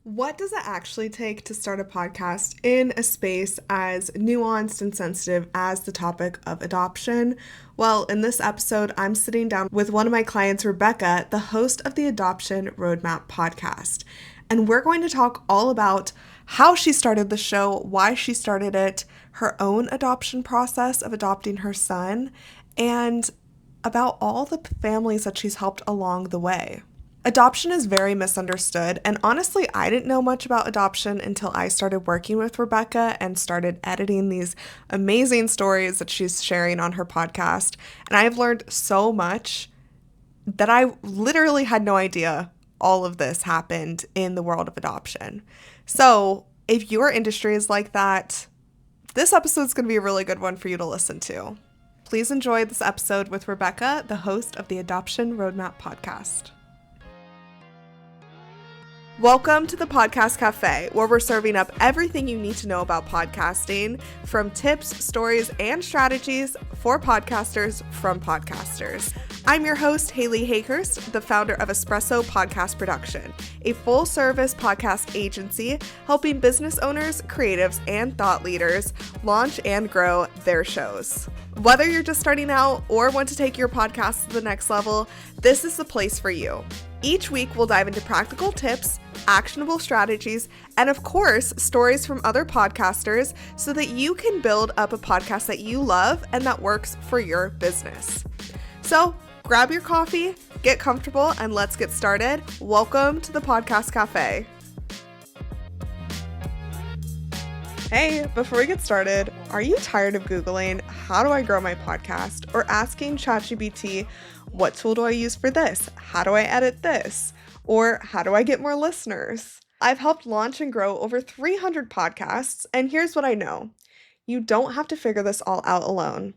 What does it actually take to start a podcast in a space as nuanced and sensitive as the topic of adoption? Well, in this episode, I'm sitting down with one of my clients, Rebecca, the host of the Adoption Roadmap podcast. And we're going to talk all about how she started the show, why she started it, her own adoption process of adopting her son, and about all the families that she's helped along the way. Adoption is very misunderstood, and honestly, I didn't know much about adoption until I started working with Rebecca and started editing these amazing stories that she's sharing on her podcast. And I have learned so much that I literally had no idea all of this happened in the world of adoption. So, if your industry is like that, this episode is going to be a really good one for you to listen to. Please enjoy this episode with Rebecca, the host of the Adoption Roadmap podcast. Welcome to the Podcast Cafe, where we're serving up everything you need to know about podcasting, from tips, stories, and strategies for podcasters from podcasters. I'm your host, Haley Hayhurst, the founder of Espresso Podcast Production, a full-service podcast agency helping business owners, creatives, and thought leaders launch and grow their shows. Whether you're just starting out or want to take your podcast to the next level, this is the place for you. Each week, we'll dive into practical tips, actionable strategies, and of course, stories from other podcasters so that you can build up a podcast that you love and that works for your business. So grab your coffee, get comfortable, and let's get started. Welcome to the Podcast Cafe. Hey, before we get started, are you tired of Googling, how do I grow my podcast? Or asking ChatGPT, what tool do I use for this? How do I edit this? Or how do I get more listeners? I've helped launch and grow over 300 podcasts, and here's what I know. You don't have to figure this all out alone.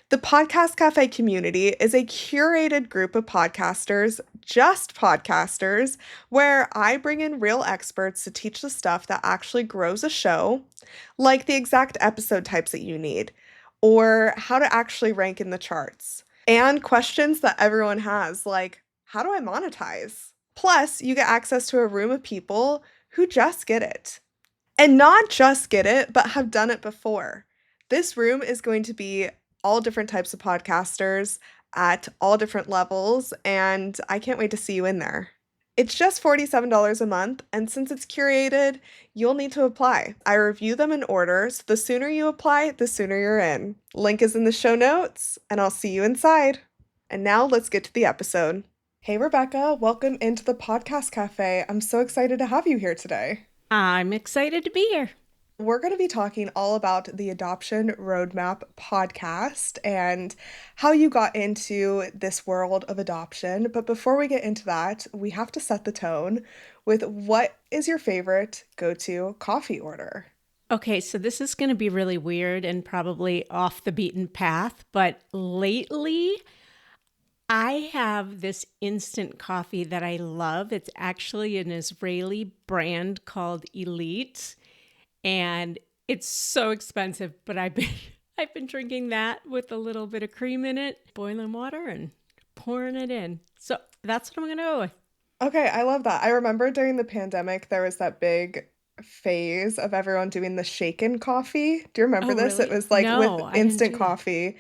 The Podcast Cafe community is a curated group of podcasters, just podcasters, where I bring in real experts to teach the stuff that actually grows a show, like the exact episode types that you need, or how to actually rank in the charts, and questions that everyone has, like, how do I monetize? Plus, you get access to a room of people who just get it. And not just get it, but have done it before. This room is going to be all different types of podcasters at all different levels, and I can't wait to see you in there. It's just $47 a month, and since it's curated, you'll need to apply. I review them in order, so the sooner you apply, the sooner you're in. Link is in the show notes, and I'll see you inside. And now let's get to the episode. Hey, Rebecca, welcome into the Podcast Cafe. I'm so excited to have you here today. I'm excited to be here. We're going to be talking all about the Adoption Roadmap podcast and how you got into this world of adoption. But before we get into that, we have to set the tone with what is your favorite go-to coffee order? Okay, so this is going to be really weird and probably off the beaten path, but lately I have this instant coffee that I love. It's actually an Israeli brand called Elite. And it's so expensive, but I've been drinking that with a little bit of cream in it, boiling water and pouring it in. So that's what I'm going to go with. Okay, I love that. I remember during the pandemic, there was that big phase of everyone doing the shaken coffee. Do you remember Oh, this? It really? was like with No, I didn't instant do that. coffee,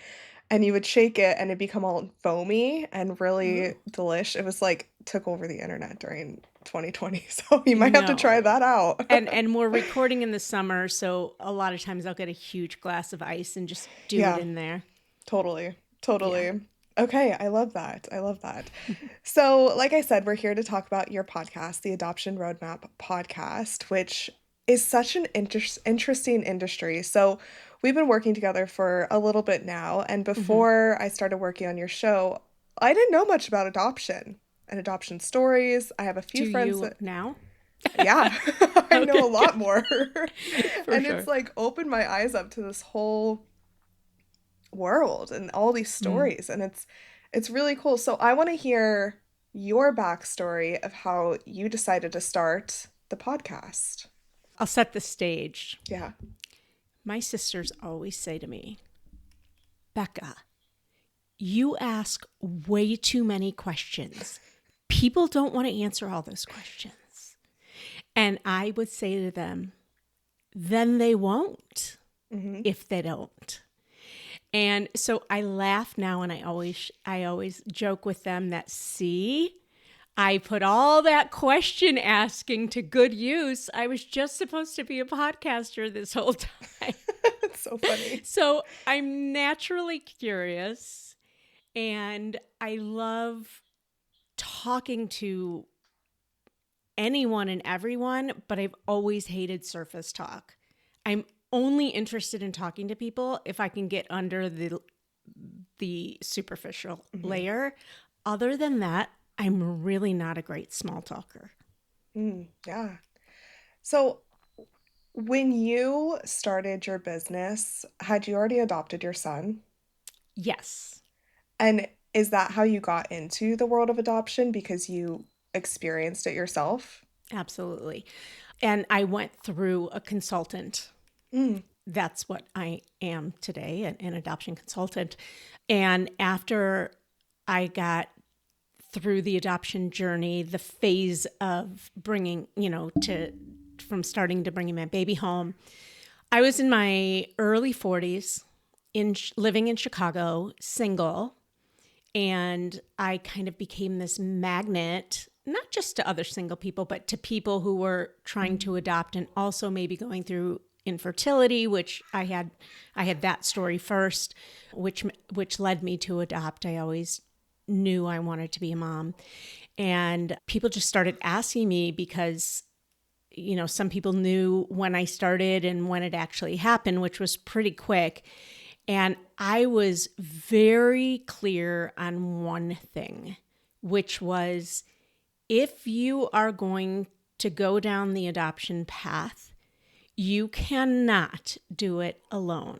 and you would shake it and it'd become all foamy and really Oh, delish. It was like took over the internet during 2020, so you might have to try no. that out. And we're recording in the summer, so a lot of times I'll get a huge glass of ice and just do it Yeah, in there. totally. Yeah. Totally. Okay, I love that. I love that. So, like I said, we're here to talk about your podcast, the Adoption Roadmap podcast, which is such an interesting industry. So, we've been working together for a little bit now, and hmm before I started working on your show, I didn't know much about adoption and adoption stories. I have a few Do friends you that, now? yeah, I know a Okay, lot good. more. For And it's sure. like opened my eyes up to this whole world and all these Mm. stories, and it's really cool. So I want to hear your backstory of how you decided to start the podcast. I'll set the stage. Yeah. My sisters always say to me, Becca, you ask way too many questions. People don't want to answer all those questions. And I would say to them, then they won't Mm-hmm. if they don't. And so I laugh now, and I always joke with them that, see, I put all that question asking to good use. I was just supposed to be a podcaster this whole time. It's so funny. So I'm naturally curious, and I love talking to anyone and everyone, but I've always hated surface talk. I'm only interested in talking to people if I can get under the superficial layer. Other than that, I'm really not a great small talker. Yeah. So when you started your business, had you already adopted your son? Yes, And is that how you got into the world of adoption because you experienced it yourself? absolutely. And I went through a consultant. Mm. That's what I am today, an adoption consultant. And after I got through the adoption journey, the phase of bringing, from starting to bringing my baby home, I was in my early 40s, living in Chicago, single, and I kind of became this magnet, not just to other single people, but to people who were trying to adopt and also maybe going through infertility, which I had that story first, which led me to adopt. I always knew I wanted to be a mom. And people just started asking me because some people knew when I started and when it actually happened, which was pretty quick. And I was very clear on one thing, which was, if you are going to go down the adoption path, you cannot do it alone.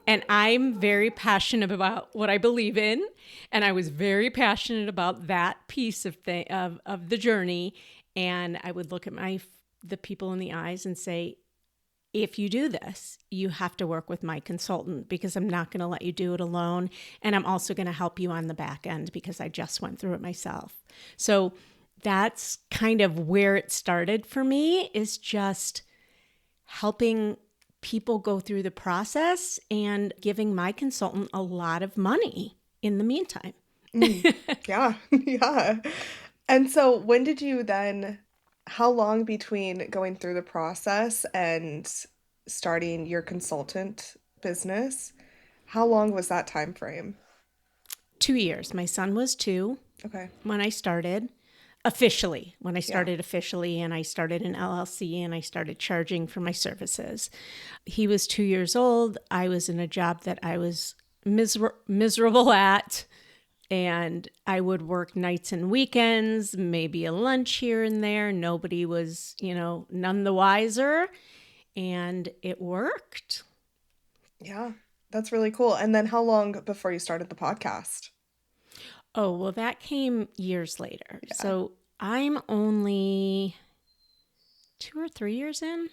And I'm very passionate about what I believe in, and I was very passionate about that piece of the journey. And I would look at the people in the eyes and say, if you do this, you have to work with my consultant because I'm not going to let you do it alone. And I'm also going to help you on the back end because I just went through it myself. So that's kind of where it started for me, is just helping people go through the process and giving my consultant a lot of money in the meantime. Yeah. Yeah. And so when did you then, how long between going through the process and starting your consultant business? How long was that time frame? 2 years. My son was 2 Okay. when I started officially, Yeah. and I started an LLC and I started charging for my services. He was 2 years old. I was in a job that I was miserable at. And I would work nights and weekends, maybe a lunch here and there. Nobody was, none the wiser. And it worked. Yeah. That's really cool. And then how long before you started the podcast? Oh, well, that came years later. Yeah. So I'm only 2 or 3 years in.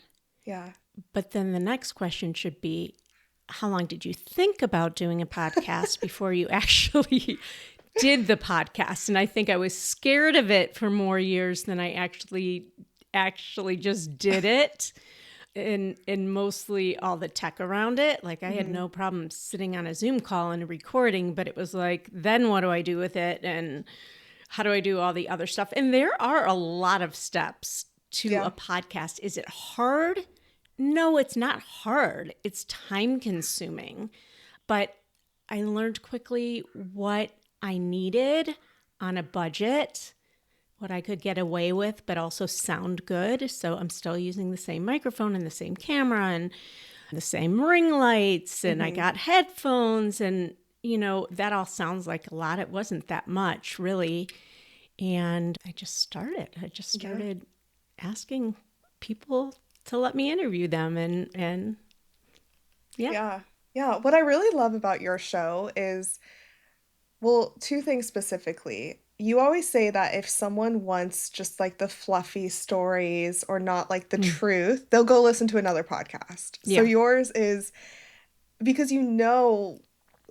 Yeah. But then the next question should be, how long did you think about doing a podcast before you actually did the podcast? And I think I was scared of it for more years than I actually just did it. And mostly all the tech around it. Like, I had no problem sitting on a Zoom call and recording, but it was like, then what do I do with it? And how do I do all the other stuff? And there are a lot of steps to Yeah. a podcast. Is it hard? No, it's not hard. It's time consuming. But I learned quickly what I needed on a budget, what I could get away with, but also sound good. So I'm still using the same microphone and the same camera and the same ring lights. And I got headphones, and, that all sounds like a lot. It wasn't that much, really. And I just started. Yeah. Asking people to let me interview them. And yeah. Yeah. Yeah. What I really love about your show is, well, two things specifically. You always say that if someone wants just like the fluffy stories or not like the Mm. truth, they'll go listen to another podcast. So Yeah. yours is because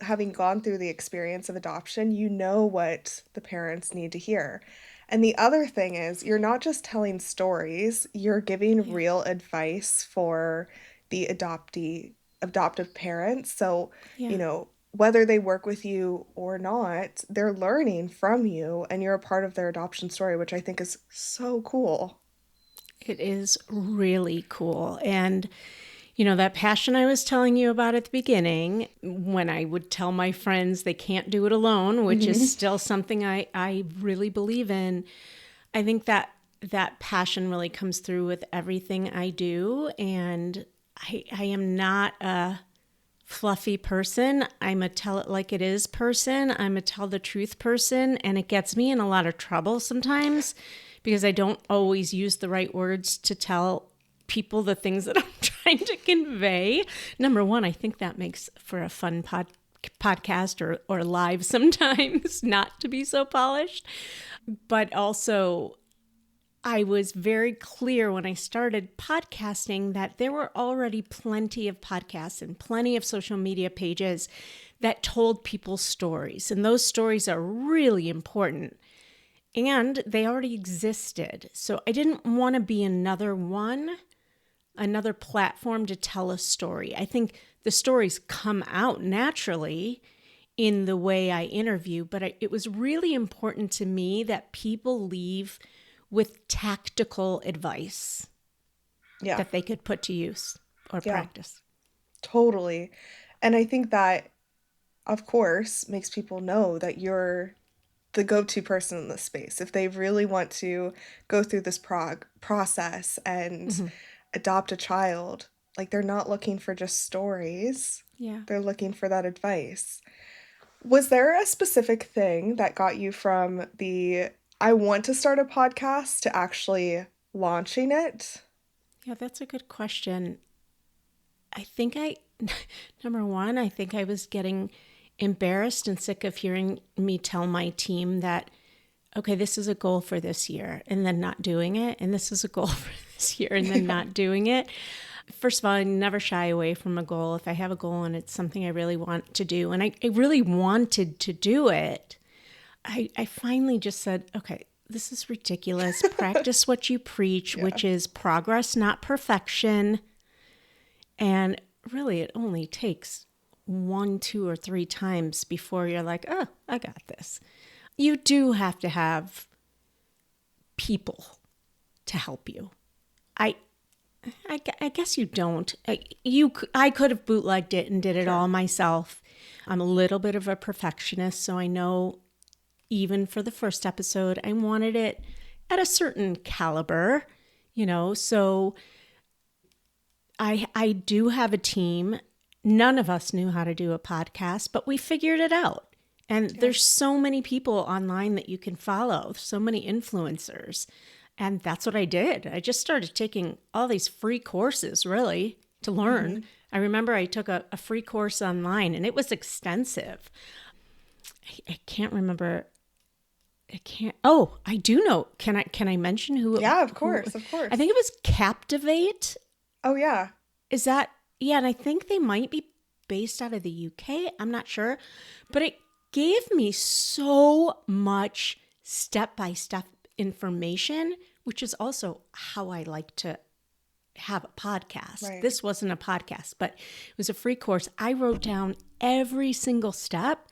having gone through the experience of adoption, you know what the parents need to hear. And the other thing is, you're not just telling stories, you're giving Yeah. real advice for the adoptive parents. So, Yeah. whether they work with you or not, they're learning from you and you're a part of their adoption story, which I think is so cool. It is really cool. And, that passion I was telling you about at the beginning, when I would tell my friends they can't do it alone, which is Hmm. still something I really believe in, I think that passion really comes through with everything I do. And I am not a fluffy person. I'm a tell it like it is person. I'm a tell the truth person. And it gets me in a lot of trouble sometimes because I don't always use the right words to tell people the things that I'm trying to convey. Number one, I think that makes for a fun podcast or live sometimes, not to be so polished. But also, I was very clear when I started podcasting that there were already plenty of podcasts and plenty of social media pages that told people stories. And those stories are really important. And they already existed. So I didn't want to be another one, another platform to tell a story. I think the stories come out naturally in the way I interview, but it was really important to me that people leave with tactical advice Yeah. that they could put to use or Yeah, practice. totally. And I think that, of course, makes people know that you're the go-to person in this space. If they really want to go through this process and Hmm. adopt a child, like they're not looking for just stories, Yeah. they're looking for that advice. Was there a specific thing that got you from the I want to start a podcast to actually launching it? Yeah, that's a good question. I think number one, I think I was getting embarrassed and sick of hearing me tell my team that, okay, this is a goal for this year and then not doing it. And this is a goal for this year and then Yeah. not doing it. First of all, I never shy away from a goal. If I have a goal and it's something I really want to do, and I really wanted to do it, I finally just said, okay, this is ridiculous. Practice what you preach, Yeah. which is progress, not perfection. And really, it only takes one, two, or three times before you're like, oh, I got this. You do have to have people to help you. I I guess you don't. I could have bootlegged it and did it Sure. all myself. I'm a little bit of a perfectionist, so I know even for the first episode, I wanted it at a certain caliber, So I do have a team. None of us knew how to do a podcast, but we figured it out. And Yeah. there's so many people online that you can follow, so many influencers. And that's what I did. I just started taking all these free courses, really, to learn. Hmm. I remember I took a free course online and it was extensive. I can't remember. I can't. Oh, I do know. Can I mention Yeah, of who? course, of I think course. it was Captivate. Oh yeah. Is that, yeah, and I think they might be based out of the UK. I'm not sure. But it gave me so much step by step information, which is also how I like to have a podcast. Right. This wasn't a podcast, but it was a free course. I wrote down every single step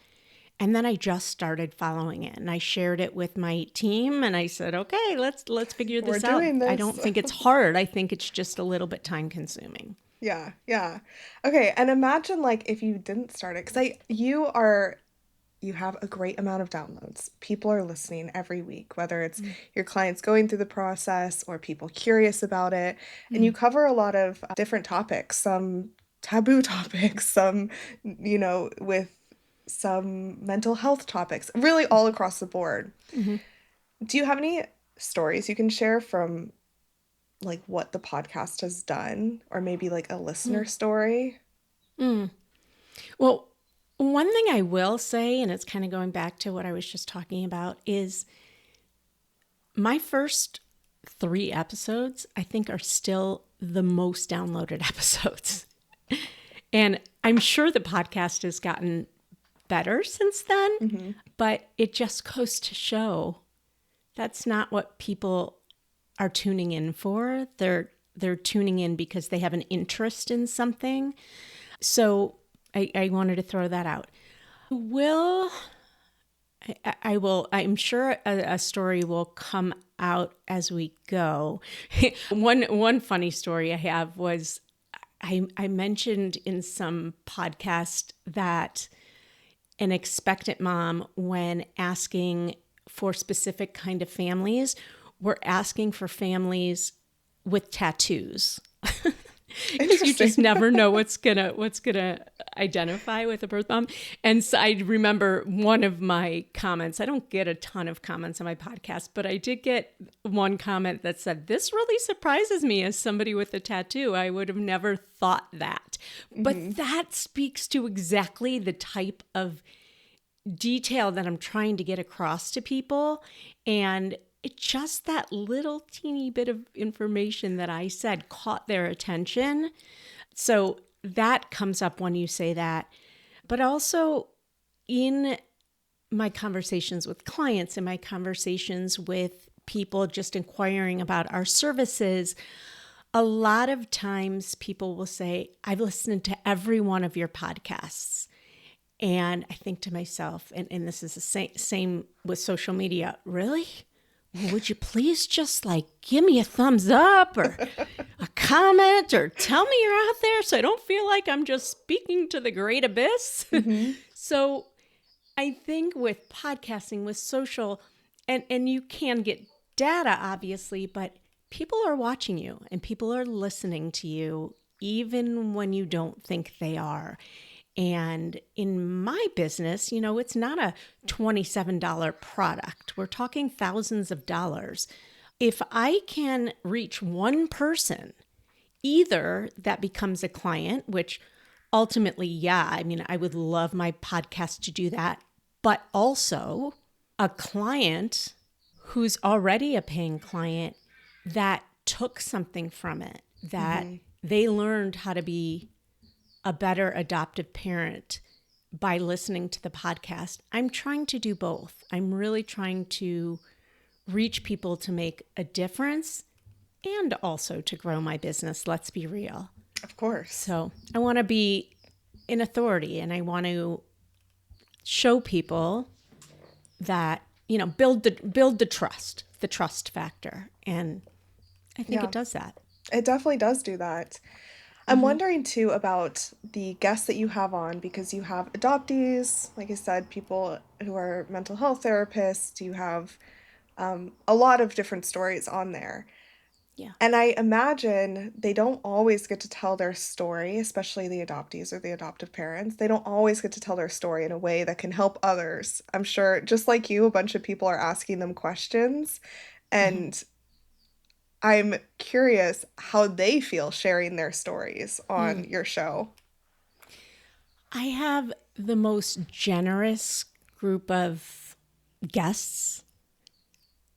and then I just started following it and I shared it with my team and I said, "Okay, let's figure We're this out." doing I this. don't think it's hard. I think it's just a little bit time consuming. Yeah, yeah. Okay, and imagine like if you didn't start it, because you have a great amount of downloads. People are listening every week, whether it's your clients going through the process or people curious about it. And you Mm. cover a lot of different topics, some taboo topics, some, with some mental health topics, really all across the board. Mm-hmm. Do you have any stories you can share from like what the podcast has done, or maybe like a listener story? Mm. Well, one thing I will say, and it's kind of going back to what I was just talking about, is my first three episodes, I think, are still the most downloaded episodes. And I'm sure the podcast has gotten better since then, Hmm. but it just goes to show that's not what people are tuning in for. They're tuning in because they have an interest in something. So I wanted to throw that out. Will I will. I'm sure a story will come out as we go. One funny story I have was I mentioned in some podcast that an expectant mom, when asking for specific kind of families, were asking for families with tattoos. Because you just never know what's gonna identify with a birth mom. And so I remember one of my comments. I don't get a ton of comments on my podcast, but I did get one comment that said, "This really surprises me as somebody with a tattoo. I would have never thought that." Mm-hmm. But that speaks to exactly the type of detail that I'm trying to get across to people. And it's just that little teeny bit of information that I said caught their attention. So that comes up when you say that. But also in my conversations with clients and my conversations with people just inquiring about our services, a lot of times people will say, "I've listened to every one of your podcasts." And I think to myself, and this is the same with social media, really? Would you please just give me a thumbs up or a comment or tell me you're out there so I don't feel like I'm just speaking to the great abyss? Mm-hmm. So I think with podcasting, with social, and you can get data, obviously, but people are watching you and people are listening to you even when you don't think they are. And in my business, it's not a $27 product. We're talking thousands of dollars. If I can reach one person, either that becomes a client, which ultimately, I would love my podcast to do that, but also a client who's already a paying client that took something from it, that they learned how to be a better adoptive parent by listening to the podcast. I'm trying to do both. I'm really trying to reach people to make a difference and also to grow my business. Let's be real. Of course. So I want to be an authority and I want to show people that, build the trust factor. And I think it does that. It definitely does do that. I'm wondering too about the guests that you have on, because you have adoptees, like I said, people who are mental health therapists. You have a lot of different stories on there. Yeah. And I imagine they don't always get to tell their story, especially the adoptees or the adoptive parents. They don't always get to tell their story in a way that can help others. I'm sure, just like you, a bunch of people are asking them questions. And I'm curious how they feel sharing their stories on your show. I have the most generous group of guests.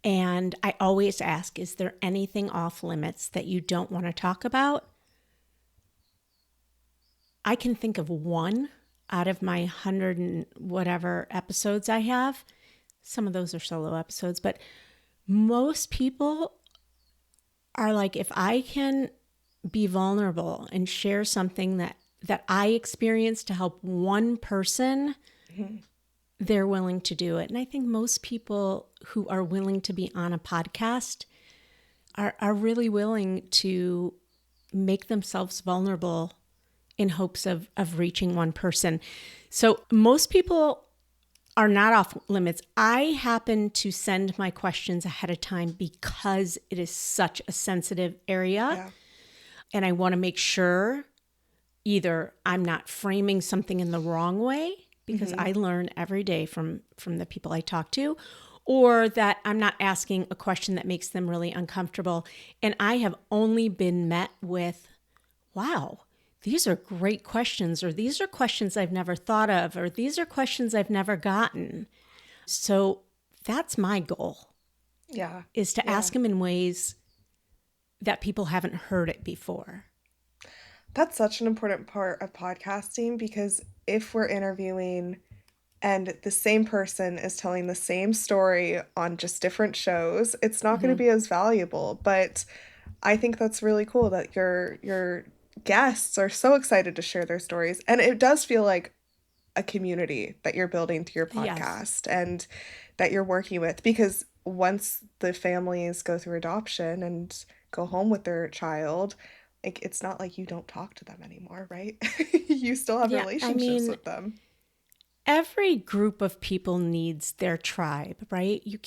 And I always ask, is there anything off limits that you don't want to talk about? I can think of one out of my 100 and whatever episodes I have. Some of those are solo episodes, but most people are like, if I can be vulnerable and share something that I experienced to help one person, they're willing to do it. And I think most people who are willing to be on a podcast are really willing to make themselves vulnerable in hopes of reaching one person. So most people are not off limits. I happen to send my questions ahead of time because it is such a sensitive area. Yeah. And I want to make sure either I'm not framing something in the wrong way, because I learn every day from the people I talk to, or that I'm not asking a question that makes them really uncomfortable. And I have only been met with, wow, these are great questions, or these are questions I've never thought of, or these are questions I've never gotten. So that's my goal. Yeah. Is to ask them in ways that people haven't heard it before. That's such an important part of podcasting, because if we're interviewing and the same person is telling the same story on just different shows, it's not going to Hmm. be as valuable. But I think that's really cool that your guests are so excited to share their stories. And it does feel like a community that you're building through your Yes. podcast and that you're working with, because once the families go through adoption and go home with their child, like it's not like you don't talk to them anymore, right? You still have Yeah. I relationships mean, with them. every group of people needs their tribe, right? You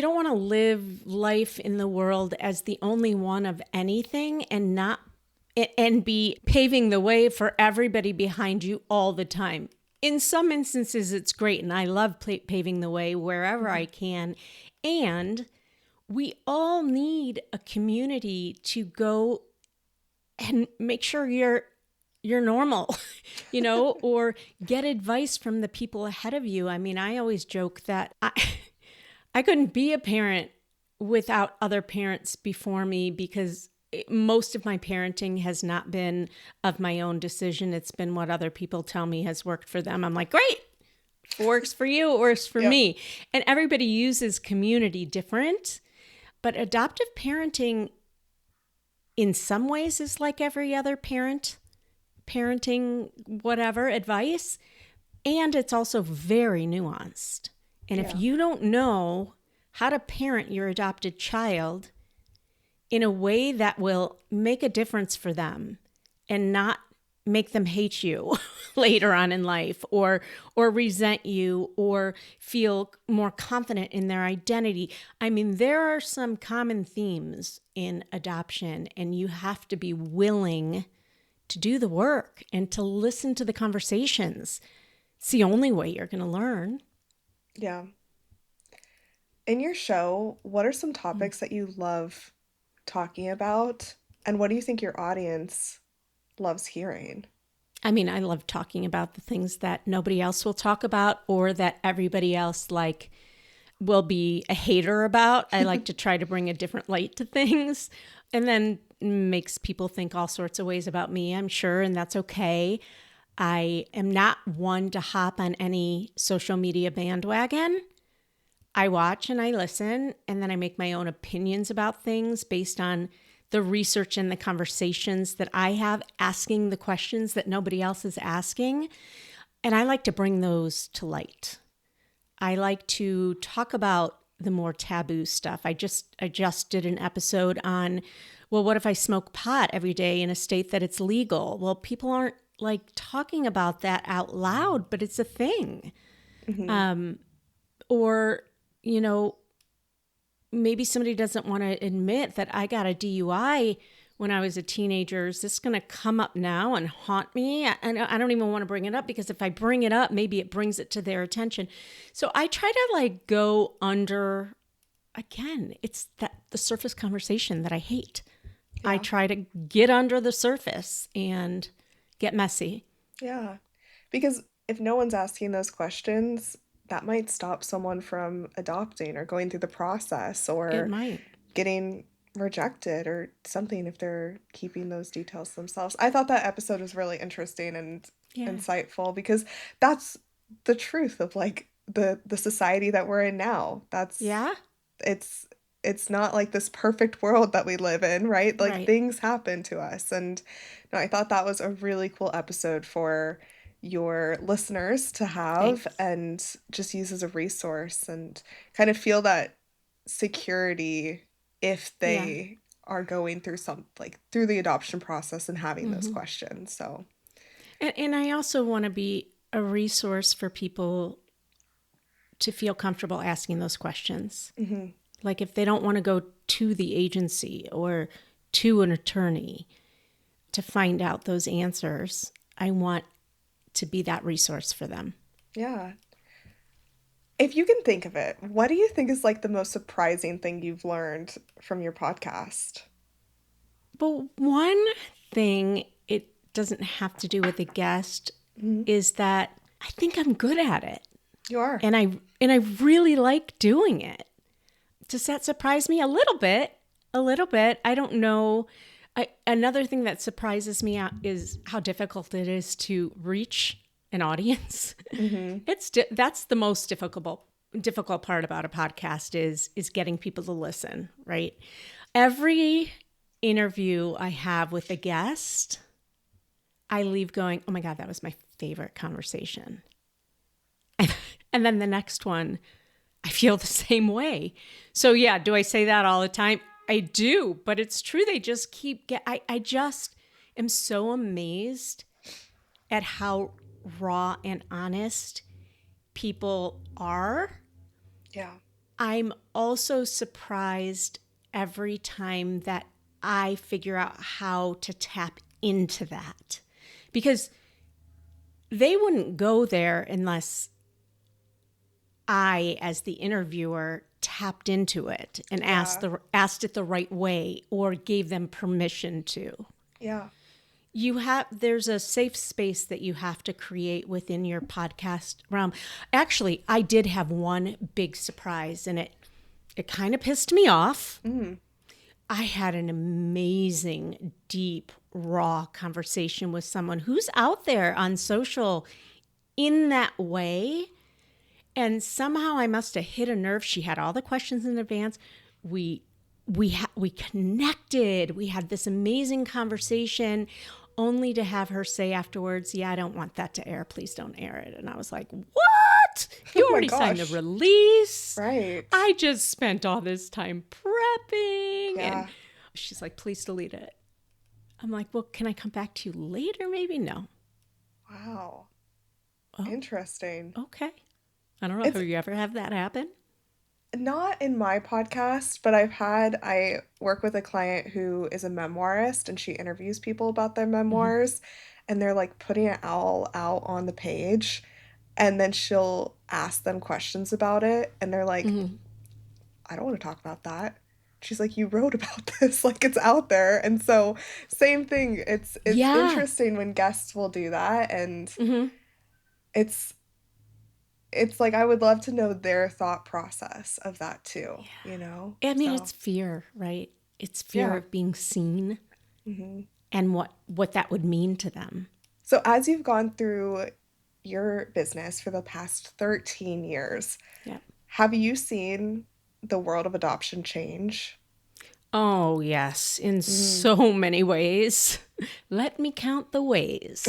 don't want to live life in the world as the only one of anything and not and be paving the way for everybody behind you all the time. In some instances it's great and I love paving the way wherever I can, and we all need a community to go and make sure you're normal, or get advice from the people ahead of you. I mean, I always joke that I couldn't be a parent without other parents before me, because most of my parenting has not been of my own decision. It's been what other people tell me has worked for them. I'm like, great, works for you, works for Yep. me. And everybody uses community different, but adoptive parenting in some ways is like every other parenting, whatever advice. And it's also very nuanced. And if Yeah. you don't know how to parent your adopted child in a way that will make a difference for them and not make them hate you later on in life, or resent you, or feel more confident in their identity. I mean, there are some common themes in adoption, and you have to be willing to do the work and to listen to the conversations. It's the only way you're going to learn. Yeah. In your show, what are some Mm. topics that you love talking about? And what do you think your audience loves hearing? I mean, I love talking about the things that nobody else will talk about, or that everybody else will be a hater about. I like to try to bring a different light to things, and then makes people think all sorts of ways about me, I'm sure, and that's okay. I am not one to hop on any social media bandwagon. I watch and I listen, and then I make my own opinions about things based on the research and the conversations that I have, asking the questions that nobody else is asking. And I like to bring those to light. I like to talk about the more taboo stuff. I just did an episode on, well, what if I smoke pot every day in a state that it's legal? Well, people aren't like talking about that out loud, but it's a thing. Hmm. Or, you know, maybe somebody doesn't want to admit that I got a DUI when I was a teenager. Is this going to come up now and haunt me? And I don't even want to bring it up, because if I bring it up, maybe it brings it to their attention. So I try to go under, again, it's the surface conversation that I hate. I Yeah. try to get under the surface and get messy. Yeah. Because if no one's asking those questions, that might stop someone from adopting or going through the process It or might. getting rejected or something if they're keeping those details to themselves. I thought that episode was really interesting and Yeah. insightful, because that's the truth of like the society that we're in now. That's Yeah. it's it's not like this perfect world that we live in, right? Like Right. things happen to us. And no, I thought that was a really cool episode for your listeners to have Thanks. and just use as a resource and kind of feel that security if Yeah. they are going through some like through the adoption process and having those Hmm. questions. So, And I also want to be a resource for people to feel comfortable asking those questions. mhm. Like if they don't want to go to the agency or to an attorney to find out those answers, I want to be that resource for them. Yeah. If you can think of it, what do you think is like the most surprising thing you've learned from your podcast? But one thing, it doesn't have to do with the guest, Mhm. is that I think I'm good at it. You are. And I really like doing it. Does that surprise me? A little bit. A little bit. I don't know. Another thing that surprises me is how difficult it is to reach an audience. Mm-hmm. That's the most difficult part about a podcast is getting people to listen, right? Every interview I have with a guest, I leave going, oh my God, that was my favorite conversation. And then the next one, I feel the same way. So yeah, do I say that all the time? I do, but it's true. They just I just am so amazed at how raw and honest people are. Yeah. I'm also surprised every time that I figure out how to tap into that, because they wouldn't go there unless I, as the interviewer, tapped into it and Yeah. asked it the right way or gave them permission to. Yeah. There's a safe space that you have to create within your podcast realm. Actually, I did have one big surprise, and it kind of pissed me off. Mm. I had an amazing, deep, raw conversation with someone who's out there on social in that way. And somehow I must have hit a nerve. She had all the questions in advance. We connected. We had this amazing conversation, only to have her say afterwards, "Yeah, I don't want that to air. Please don't air it." And I was like, "What? You Oh my already signed the gosh. release. Right. I just spent all this time prepping." Yeah. And she's like, "Please delete it." I'm like, "Well, can I come back to you later? Maybe." "No." Wow. Oh, Interesting. okay. I don't know. It's Have you ever had that happen? not in my podcast, but I work with a client who is a memoirist and she interviews people about their Hmm. memoirs and they're like putting it all out on the page and then she'll ask them questions about it and they're like, Hmm. I don't want to talk about that. She's like, you wrote about this, like it's out there. And so same thing. It's Yeah. interesting when guests will do that and Hmm. it's it's like I would love to know their thought process of that too, you know? I mean, So, it's fear, right? It's fear yeah. of being seen Hmm. and what that would mean to them. So, as you've gone through your business for the past 13 years, Yeah. have you seen the world of adoption change? Oh, yes, in Mm. so many ways. Let me count the ways.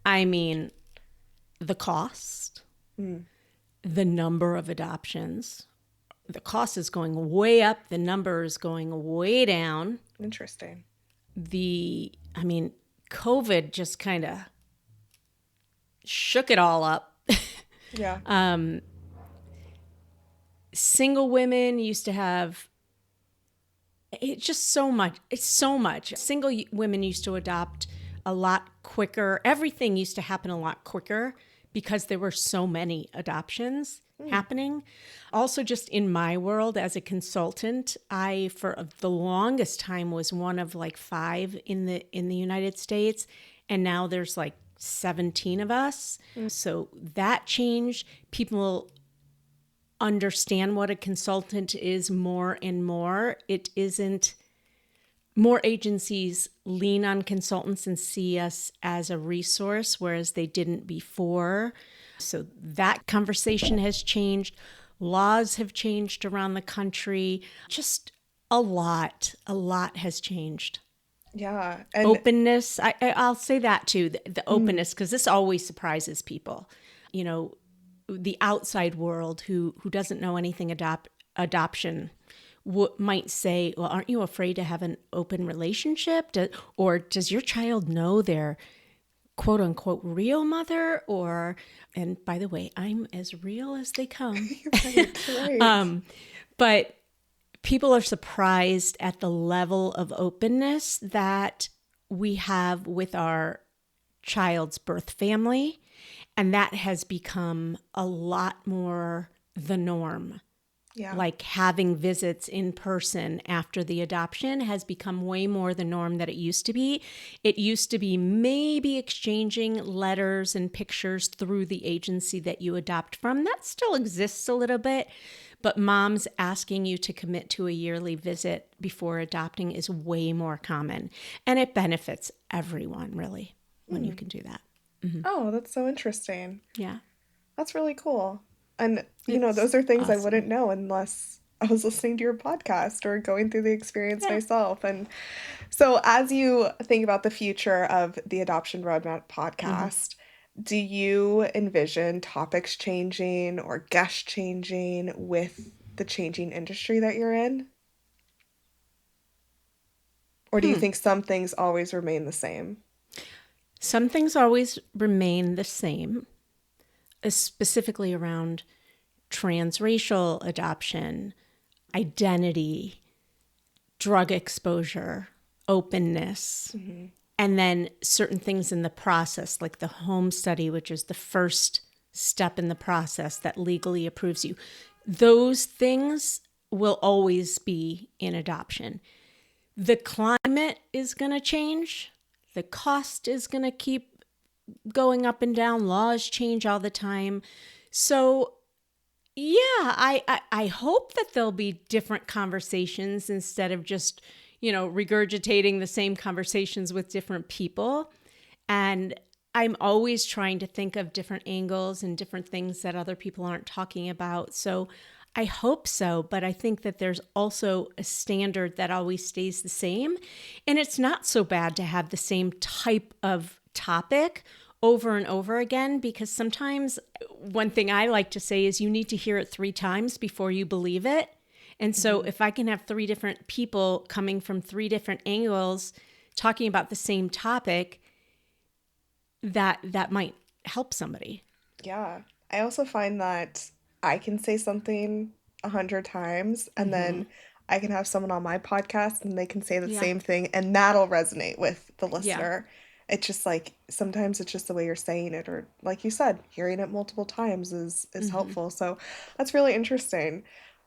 I mean, the cost, Mm. the number of adoptions. The cost is going way up, the number is going way down. Interesting. I mean, COVID just kind of shook it all up. Yeah. Single women used to have it's just so much. It's so much. Women used to adopt a lot quicker. Everything used to happen a lot quicker because there were so many adoptions Mm. happening. Also, just in my world as a consultant, I for the longest time was one of like five in the United States, and now there's like 17 of us. Mm. So that changed. People understand what a consultant is more and more. It isn't more agencies lean on consultants and see us as a resource, whereas they didn't before. So that conversation has changed. Laws have changed around the country. Just a lot has changed. Yeah. And Openness, I'll say that too, the mm, openness, because this always surprises people. You know, the outside world who doesn't know anything adoption might say, well, aren't you afraid to have an open relationship? Or does your child know their quote unquote real mother? And by the way, I'm as real as they come. right, right. But people are surprised at the level of openness that we have with our child's birth family. And that has become a lot more the norm. Yeah. Like having visits in person after the adoption has become way more the norm that it used to be. It used to be maybe exchanging letters and pictures through the agency that you adopt from. That still exists a little bit, but moms asking you to commit to a yearly visit before adopting is way more common. And it benefits everyone, really, when you Mm. can do that. Oh, that's so interesting. Yeah. That's really cool. And, It's those are things I wouldn't awesome. know unless I was listening to your podcast or going through the experience Yeah. myself. And so, as you think about the future of the Adoption Roadmap hmm podcast, do you envision topics changing or guests changing with the changing industry that you're in? Or do you Hmm. think some things always remain the same? Some things always remain the same, specifically around transracial adoption, identity, drug exposure, openness, Hmm. and then certain things in the process, like the home study, which is the first step in the process that legally approves you. Those things will always be in adoption. The climate is going to change. The cost is going to keep going up and down. Laws change all the time. So, yeah, I hope that there'll be different conversations instead of just, regurgitating the same conversations with different people. And I'm always trying to think of different angles and different things that other people aren't talking about. So I hope so, but I think that there's also a standard that always stays the same. And it's not so bad to have the same type of topic over and over again, because sometimes one thing I like to say is you need to hear it 3 times before you believe it. And so Hmm. if I can have 3 different people coming from 3 different angles talking about the same topic, that might help somebody. Yeah. I also find that I can say something 100 times and then I can have someone on my podcast and they can say the Yeah. same thing and that'll resonate with the Yeah. listener. It's just like sometimes it's just the way you're saying it or like you said, hearing it multiple times is helpful. So that's really interesting.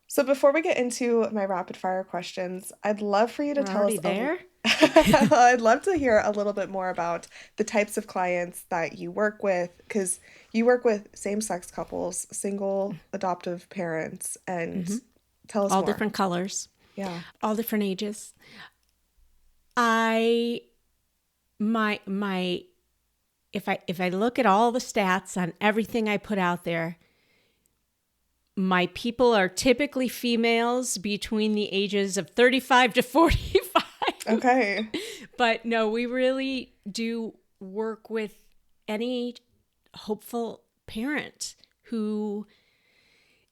So before we get into my rapid fire questions, I'd love for you to We're tell already us there. I'd love to hear a little bit more about the types of clients that you work with because you work with same-sex couples, single adoptive parents, and tell us All more. different colors, Yeah. all different ages. I my if I look at all the stats on everything I put out there, my people are typically females between the ages of 35 to 45. Okay. But no, we really do work with any hopeful parent who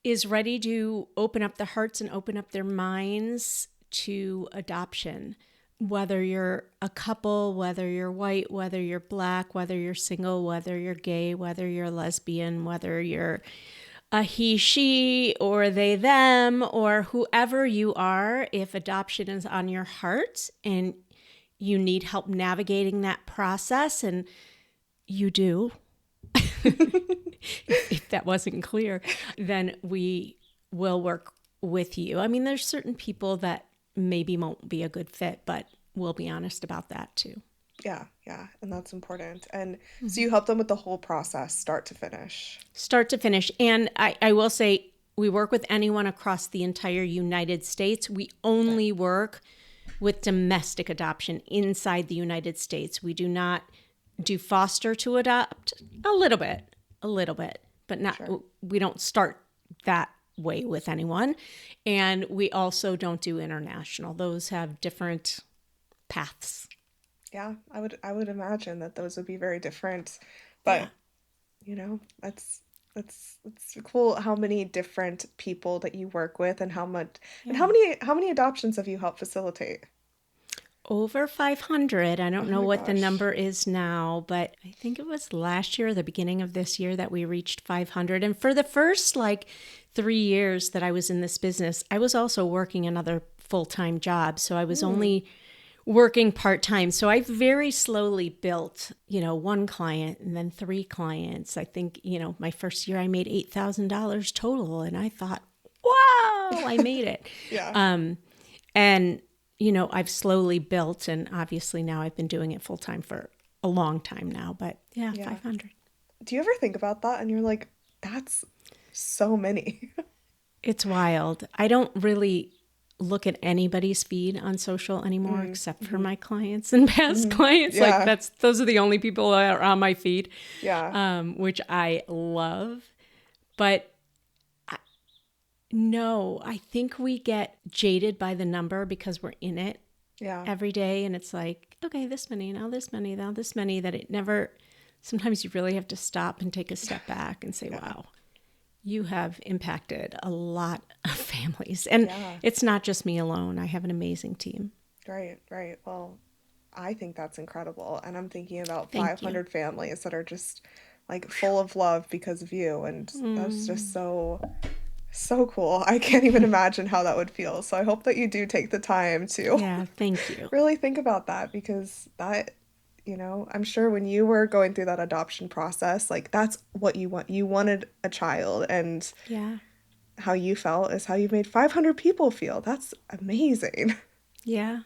is ready to open up their hearts and open up their minds to adoption. Whether you're a couple, whether you're white, whether you're black, whether you're single, whether you're gay, whether you're lesbian, whether you're a he, she, or they, them, or whoever you are, if adoption is on your heart and you need help navigating that process, and you do, if that wasn't clear, then we will work with you. I mean, there's certain people that maybe won't be a good fit, but we'll be honest about that too. Yeah, yeah, and that's important. And so you help them with the whole process, start to finish. Start to finish. And I will say, we work with anyone across the entire United States. We Okay. only work with domestic adoption inside the United States. We do not do foster to adopt, a little bit, but not, Sure. we don't start that way with anyone. And we also don't do international. Those have different paths. Yeah, I would imagine that those would be very different. Yeah. But, that's cool how many different people that you work with and how much and how Yeah. many how many adoptions have you helped facilitate? Over 500. I don't Oh know my what the gosh. number is now, but I think it was last year, the beginning of this year, that we reached 500. And for the first 3 years that I was in this business, I was also working another full time job. So I was Hmm. only working part time. So I very slowly built, one client and then 3 clients. I think, my first year I made $8,000 total. And I thought, wow, I made it. Yeah. And, I've slowly built, and obviously now I've been doing it full time for a long time now, but yeah, Yeah. 500. Do you ever think about that and you're like, that's so many? It's wild. I don't really look at anybody's feed on social anymore except for my clients and past clients. Yeah. Like those are the only people that are on my feed, Yeah. which I love. But no, I think we get jaded by the number because we're in it Yeah. every day. And it's like, okay, this many, now this many, now this many, that it never, sometimes you really have to stop and take a step back and say, wow, you have impacted a lot of families. And it's not just me alone. I have an amazing team. Right. Well, I think that's incredible. And I'm thinking about Thank 500 families that are just like full of love because of you. And that's just so cool. I can't even imagine how that would feel. So I hope that you do take the time to Yeah, thank you. really think about that, because that, I'm sure when you were going through that adoption process, like that's what you want. You wanted a child, and Yeah. how you felt is how you made 500 people feel. That's amazing. Yeah.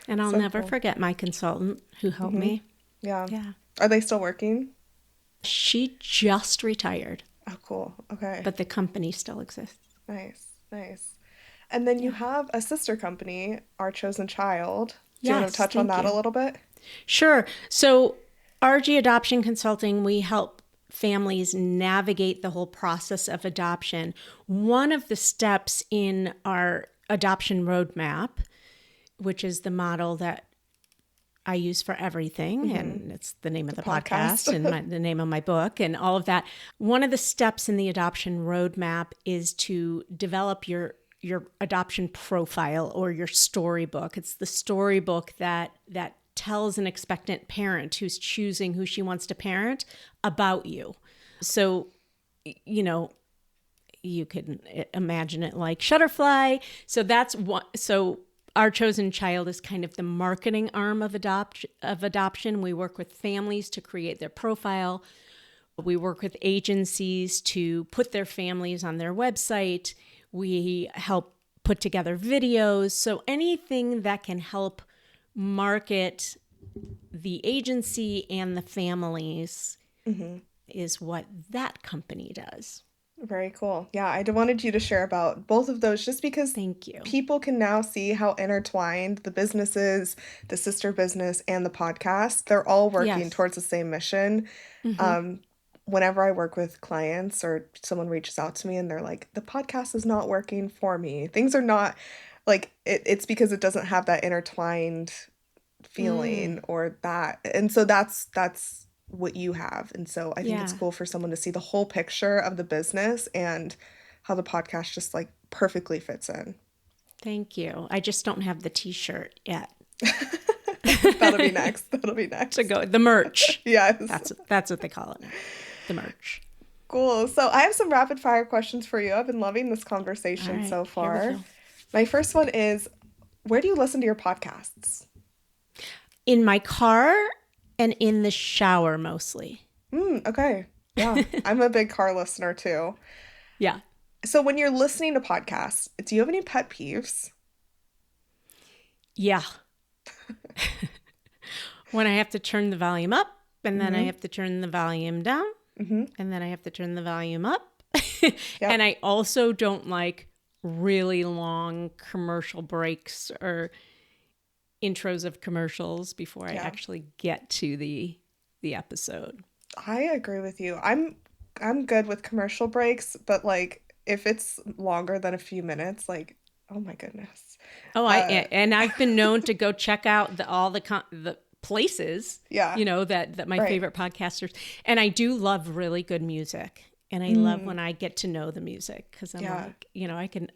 And I'll So never cool. forget my consultant who helped me. Yeah. Yeah. Are they still working? She just retired, Oh, cool. Okay. but the company still exists. Nice. And then you have a sister company, Our Chosen Child. Do you want to Yes, touch on thank that a you. little bit? Sure. So, RG Adoption Consulting, we help families navigate the whole process of adoption. One of the steps in our adoption roadmap, which is the model that I use for everything, and it's the name of the podcast and the name of my book and all of that. One of the steps in the adoption roadmap is to develop your adoption profile or your storybook. It's the storybook that tells an expectant parent who's choosing who she wants to parent about you. So, you can imagine it like Shutterfly. So that's what. So Our Chosen Child is kind of the marketing arm of adoption. We work with families to create their profile. We work with agencies to put their families on their website. We help put together videos. So anything that can help market the agency and the families is what that company does. Very cool. Yeah, I wanted you to share about both of those, just because Thank you. people can now see how intertwined the businesses, the sister business, and the podcast, they're all working Yes. towards the same mission. Whenever I work with clients or someone reaches out to me and they're like, the podcast is not working for me, things are not like it's because it doesn't have that intertwined feeling or that. And so that's what you have. And so I think it's cool for someone to see the whole picture of the business and how the podcast just like perfectly fits in. Thank you. I just don't have the t-shirt yet. That'll be next. To go, the merch. Yes. That's what they call it now. The merch. Cool. So I have some rapid fire questions for you. I've been loving this conversation so far. My first one is, where do you listen to your podcasts? In my car and in the shower mostly. Okay. Yeah. I'm a big car listener too. Yeah. So when you're listening to podcasts, do you have any pet peeves? Yeah. When I have to turn the volume up and then I have to turn the volume down and then I have to turn the volume up. And I also don't like really long commercial breaks or intros of commercials before I actually get to the episode. I agree with you. I'm good with commercial breaks, but like if it's longer than a few minutes, like, oh my goodness. Oh, and I've been known to go check out the places, that my favorite podcasters, and I do love really good music, and I love when I get to know the music, because I'm like,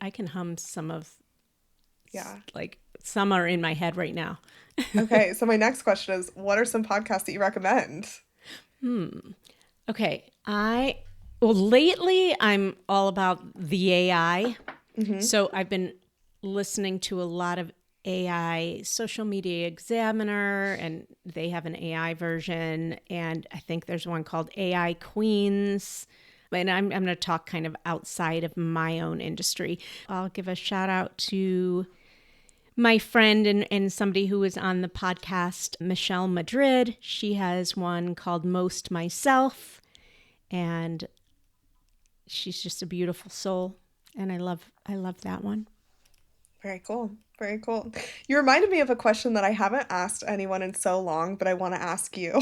I can hum some of, like some are in my head right now. Okay, so my next question is, what are some podcasts that you recommend? Okay, lately I'm all about the AI, so I've been listening to a lot of AI Social Media Examiner, and they have an AI version, and I think there's one called AI Queens. And I'm going to talk kind of outside of my own industry. I'll give a shout out to my friend and somebody who was on the podcast, Michelle Madrid. She has one called Most Myself, and she's just a beautiful soul, and I love that one. Very cool. Very cool. You reminded me of a question that I haven't asked anyone in so long, but I want to ask you.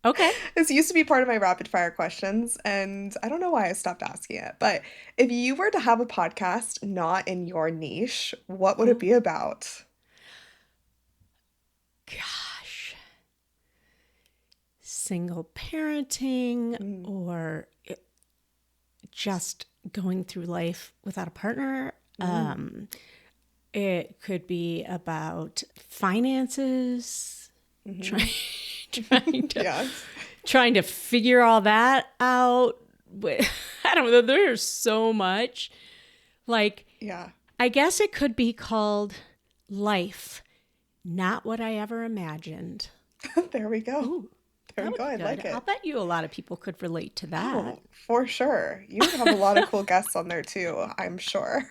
Okay. This used to be part of my rapid fire questions, and I don't know why I stopped asking it. But if you were to have a podcast not in your niche, what would it Oh, be about? gosh. Single parenting Mm, or just going through life without a partner. mm, It could be about finances, hmm. trying trying to Yes. trying to figure all that out. I don't know. There's so much. Like, Yeah. I guess it could be called Life, Not What I Ever Imagined. There we go. Ooh, There that we would go. be I good. like I'll it. bet you a lot of people could relate to that. Oh, for sure. You would have a lot of cool guests on there too, I'm sure.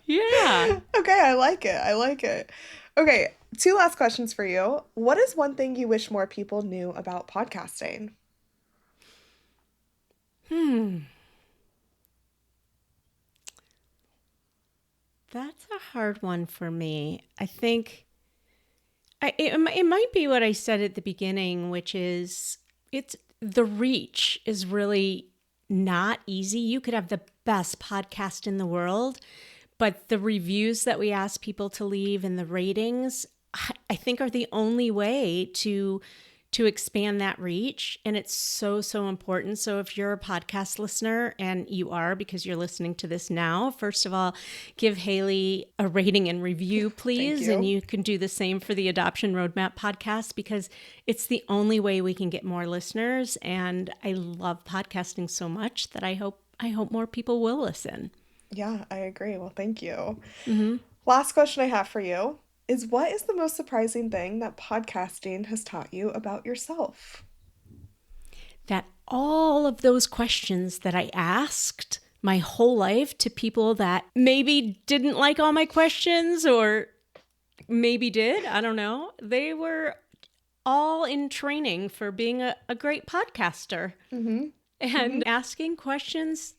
Yeah. Okay, I like it. I like it. Okay, two last questions for you. What is one thing you wish more people knew about podcasting? Hmm. That's a hard one for me. I think it might be what I said at the beginning, which is it's the reach is really not easy. You could have the best podcast in the world, but the reviews that we ask people to leave and the ratings, I think are the only way to expand that reach. And it's so important. So if you're a podcast listener, and you are because you're listening to this now, first of all, give Haley a rating and review, Thank please. And you. you can do the same for the Adoption Roadmap podcast because it's the only way we can get more listeners. And I love podcasting so much that I hope more people will listen. Yeah, I agree. Well, thank you. Last question I have for you is what is the most surprising thing that podcasting has taught you about yourself? That all of those questions that I asked my whole life to people that maybe didn't like all my questions or maybe did, I don't know, they were all in training for being a great podcaster. Mm-hmm. Mm-hmm. And asking questions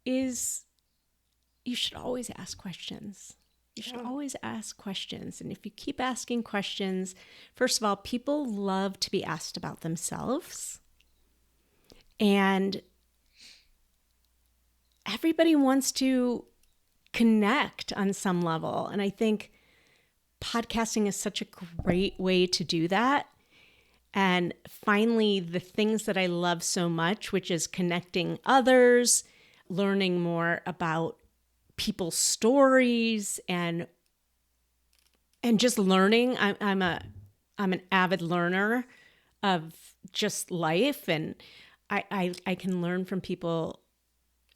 is, you should always ask questions. You should Yeah. always ask questions. And if you keep asking questions, first of all, people love to be asked about themselves. And everybody wants to connect on some level. And I think podcasting is such a great way to do that. And finally, the things that I love so much, which is connecting others, learning more about people's stories, and just learning. I'm an avid learner of just life, and I can learn from people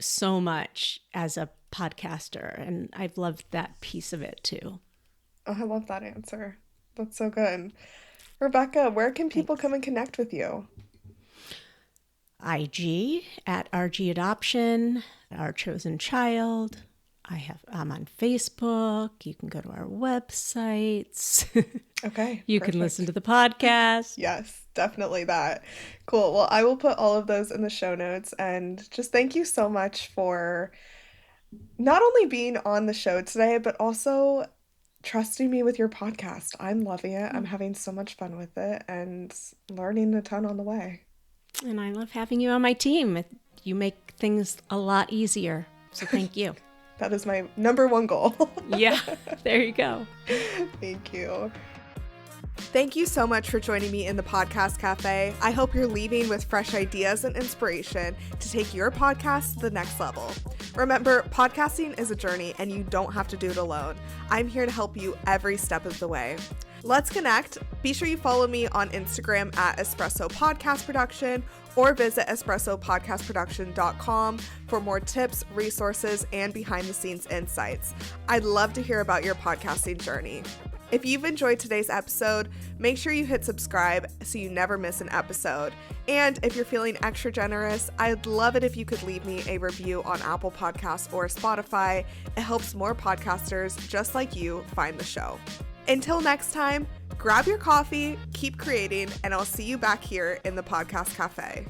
so much as a podcaster, and I've loved that piece of it too. Oh, I love that answer. That's so good. Rebecca, where can people Thanks. come and connect with you? IG at RG Adoption, Our Chosen Child. I'm on Facebook. You can go to our websites. Okay, You can listen perfect. to the podcast. Yes, definitely that. Cool. Well, I will put all of those in the show notes and just thank you so much for not only being on the show today, but also trusting me with your podcast. I'm loving it. I'm having so much fun with it and learning a ton on the way. And I love having you on my team. You make things a lot easier. So thank you. That is my number one goal. Yeah, there you go. Thank you. Thank you so much for joining me in the Podcast Cafe. I hope you're leaving with fresh ideas and inspiration to take your podcast to the next level. Remember, podcasting is a journey and you don't have to do it alone. I'm here to help you every step of the way. Let's connect. Be sure you follow me on Instagram at Espresso Podcast Production or visit espressopodcastproduction.com for more tips, resources, and behind the scenes insights. I'd love to hear about your podcasting journey. If you've enjoyed today's episode, make sure you hit subscribe so you never miss an episode. And if you're feeling extra generous, I'd love it if you could leave me a review on Apple Podcasts or Spotify. It helps more podcasters just like you find the show. Until next time, grab your coffee, keep creating, and I'll see you back here in the Podcast Cafe.